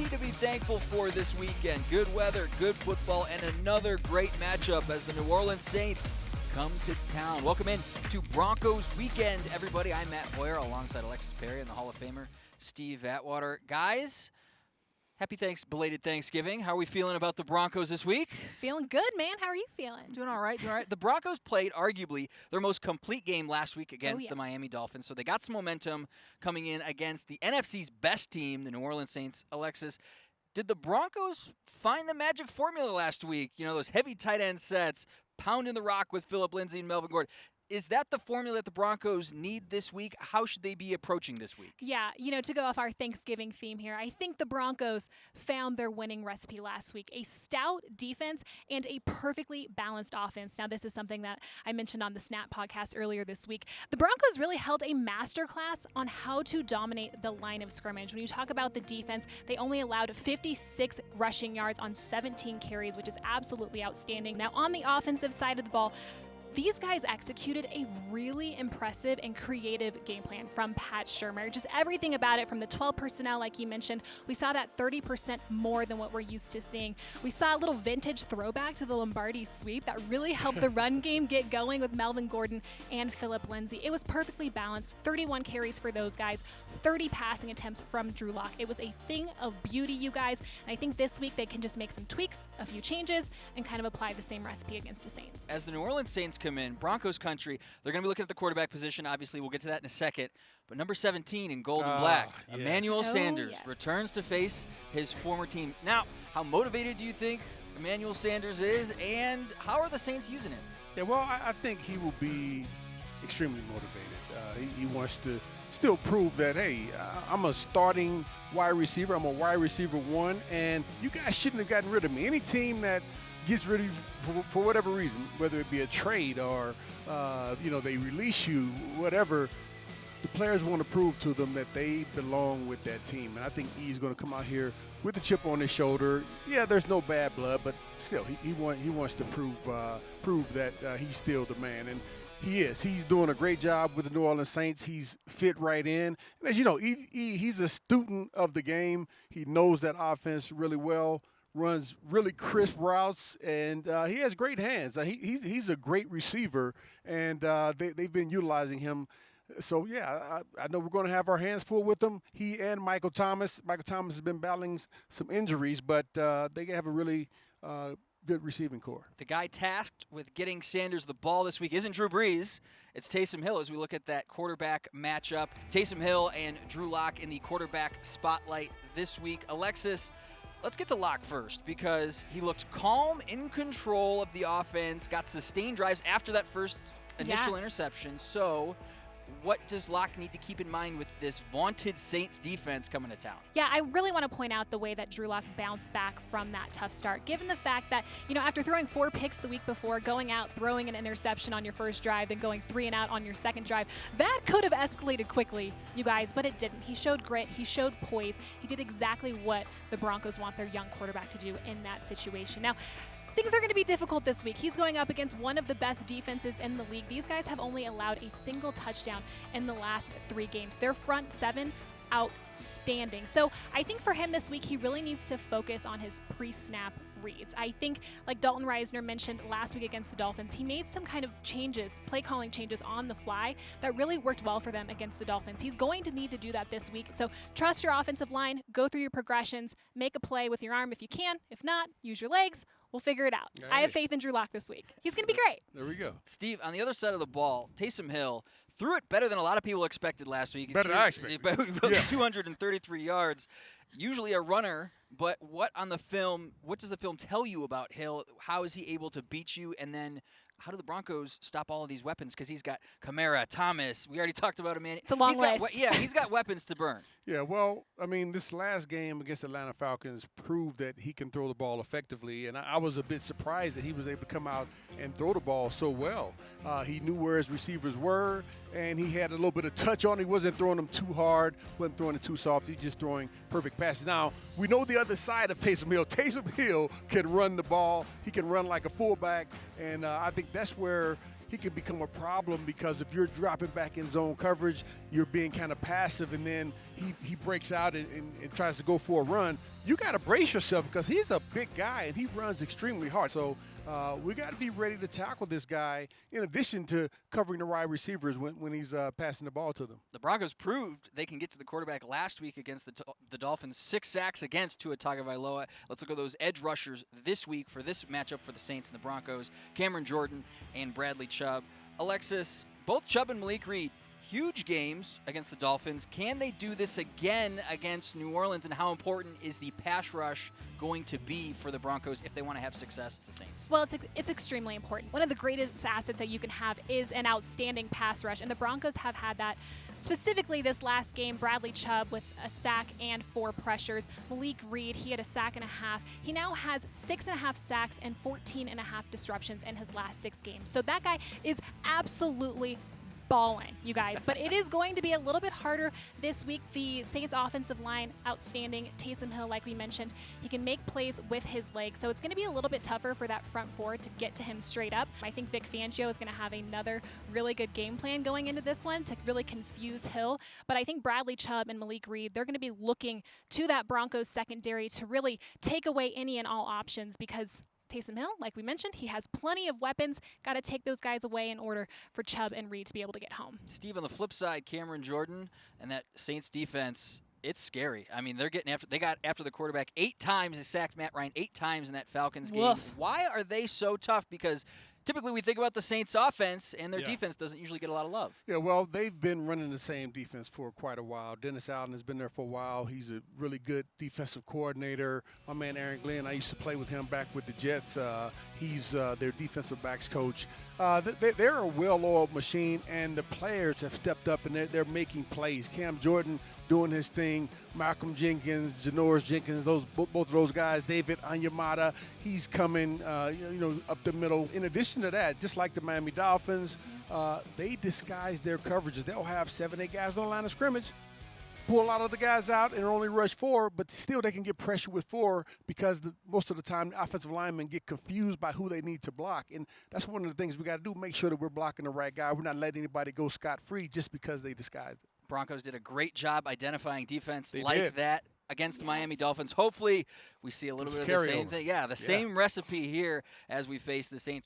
Plenty to be thankful for this weekend. Good weather, good football, and another great matchup as the New Orleans Saints come to town. Welcome in to Broncos Weekend, everybody. I'm Matt Hoyer alongside Alexis and the Hall of Famer Steve Atwater. Guys, happy belated Thanksgiving. How are we feeling about the Broncos this week? Feeling good, man. How are you feeling? Doing all right, The Broncos played arguably their most complete game last week against the Miami Dolphins, so they got some momentum coming in against the NFC's best team, the New Orleans Saints. Alexis, did the Broncos find the magic formula last week? You know, those heavy tight end sets, pounding the rock with Phillip Lindsay and Melvin Gordon. Is that the formula that the Broncos need this week? How should they be approaching this week? Yeah, to go off our Thanksgiving theme here, I think the Broncos found their winning recipe last week. A stout defense and a perfectly balanced offense. Now, this is something that I mentioned on the Snap podcast earlier this week. The Broncos really held a masterclass on how to dominate the line of scrimmage. When you talk about the defense, they only allowed 56 rushing yards on 17 carries, which is absolutely outstanding. Now, on the offensive side of the ball, these guys executed a really impressive and creative game plan from Pat Shurmur. Just everything about it, from the 12 personnel, like you mentioned, we saw that 30% more than what we're used to seeing. We saw a little vintage throwback to the Lombardi sweep that really helped the run game get going with Melvin Gordon and Phillip Lindsay. It was perfectly balanced. 31 carries for those guys, 30 passing attempts from Drew Lock. It was a thing of beauty, you guys. And I think this week they can just make some tweaks, a few changes, and kind of apply the same recipe against the Saints. As the New Orleans Saints come in, Broncos country, they're going to be looking at the quarterback position. Obviously, we'll get to that in a second. But number 17 in gold and black, yes. Emmanuel Sanders, returns to face his former team. Now, how motivated do you think Emmanuel Sanders is, and how are the Saints using him? Yeah, well, I think he will be extremely motivated. He wants to still prove that, hey, I'm a starting wide receiver. I'm a wide receiver one, and you guys shouldn't have gotten rid of me. Any team that gets rid of you for whatever reason, whether it be a trade or, they release you, whatever, the players want to prove to them that they belong with that team. And I think he's going to come out here with the chip on his shoulder. Yeah, there's no bad blood, but still, he wants to prove that he's still the man. And he is. He's doing a great job with the New Orleans Saints. He's fit right in. And as you know, he's a student of the game. He knows that offense really well, runs really crisp routes, and he has great hands. He's a great receiver, and they've been utilizing him. So, yeah, I know we're going to have our hands full with him. He and Michael Thomas. Michael Thomas has been battling some injuries, but they have a really good receiving core. The guy tasked with getting Sanders the ball this week isn't Drew Brees. It's Taysom Hill as we look at that quarterback matchup. Taysom Hill and Drew Lock in the quarterback spotlight this week. Alexis, let's get to Lock first, because he looked calm, in control of the offense, got sustained drives after that first initial interception. So what does Lock need to keep in mind with this vaunted Saints defense coming to town? Yeah, I really want to point out the way that Drew Lock bounced back from that tough start, given the fact that, after throwing 4 picks the week before, going out, throwing an interception on your first drive, then going 3 and out on your second drive, that could have escalated quickly, you guys, but it didn't. He showed grit. He showed poise. He did exactly what the Broncos want their young quarterback to do in that situation. Now, things are going to be difficult this week. He's going up against one of the best defenses in the league. These guys have only allowed a single touchdown in the last 3 games. Their front 7, outstanding. So I think for him this week, he really needs to focus on his pre-snap reads. I think, like Dalton Reisner mentioned last week against the Dolphins, he made some kind of changes, play calling changes on the fly that really worked well for them against the Dolphins. He's going to need to do that this week. So trust your offensive line, go through your progressions, make a play with your arm if you can. If not, use your legs. We'll figure it out. I have faith in Drew Lock this week. He's going to be great. There we go. Steve, on the other side of the ball, Taysom Hill threw it better than a lot of people expected last week. Better than I expected. 233 yards. Usually a runner, but what does the film tell you about Hill? How is he able to beat you? And then how do the Broncos stop all of these weapons? Because he's got Kamara, Thomas. We already talked about him. It's a long list. He's got weapons to burn. Yeah, well, I mean, this last game against the Atlanta Falcons proved that he can throw the ball effectively, and I was a bit surprised that he was able to come out and throw the ball so well. He knew where his receivers were, and he had a little bit of touch on it. He wasn't throwing them too hard, wasn't throwing it too soft. He's just throwing perfect passes. Now, we know the other side of Taysom Hill. Taysom Hill can run the ball. He can run like a fullback, and I think that's where he can become a problem, because if you're dropping back in zone coverage, you're being kind of passive, and then he breaks out and tries to go for a run, you got to brace yourself because he's a big guy and he runs extremely hard. So we got to be ready to tackle this guy in addition to covering the wide receivers when he's passing the ball to them. The Broncos proved they can get to the quarterback last week against the Dolphins. 6 sacks against Tua Tagovailoa. Let's look at those edge rushers this week for this matchup for the Saints and the Broncos. Cameron Jordan and Bradley Chubb. Alexis, both Chubb and Malik Reed, huge games against the Dolphins. Can they do this again against New Orleans, and how important is the pass rush going to be for the Broncos if they want to have success as the Saints? Well, it's extremely important. One of the greatest assets that you can have is an outstanding pass rush, and the Broncos have had that. Specifically this last game, Bradley Chubb with a sack and 4 pressures. Malik Reed, he had a sack and a half. He now has 6.5 sacks and 14.5 disruptions in his last 6 games. So that guy is absolutely balling, you guys. But it is going to be a little bit harder this week. The Saints offensive line, outstanding. Taysom Hill, like we mentioned, he can make plays with his legs. So it's going to be a little bit tougher for that front four to get to him straight up. I think Vic Fangio is going to have another really good game plan going into this one to really confuse Hill. But I think Bradley Chubb and Malik Reed, they're going to be looking to that Broncos secondary to really take away any and all options, because Taysom Hill, like we mentioned, he has plenty of weapons. Got to take those guys away in order for Chubb and Reed to be able to get home. Steve, on the flip side, Cameron Jordan and that Saints defense, it's scary. I mean, they got after the quarterback 8 times. They sacked Matt Ryan 8 times in that Falcons game. Woof. Why are they so tough? Because typically we think about the Saints offense, and their defense doesn't usually get a lot of love. Yeah, well, they've been running the same defense for quite a while. Dennis Allen has been there for a while. He's a really good defensive coordinator. My man Aaron Glenn, I used to play with him back with the Jets. He's their defensive backs coach. They're a well-oiled machine, and the players have stepped up, and they're making plays. Cam Jordan doing his thing. Malcolm Jenkins, Janoris Jenkins, both of those guys. David Onyemata, he's coming, up the middle. In addition to that, just like the Miami Dolphins, they disguise their coverages. They'll have 7, 8 guys on the line of scrimmage, pull a lot of the guys out and only rush 4, but still they can get pressure with 4 because most of the time the offensive linemen get confused by who they need to block. And that's one of the things we got to do, make sure that we're blocking the right guy. We're not letting anybody go scot-free just because they disguised it. Broncos did a great job identifying defense They like did. that against the Miami Dolphins. Hopefully we see a little bit of the same thing. Yeah, the same recipe here as we face the Saints.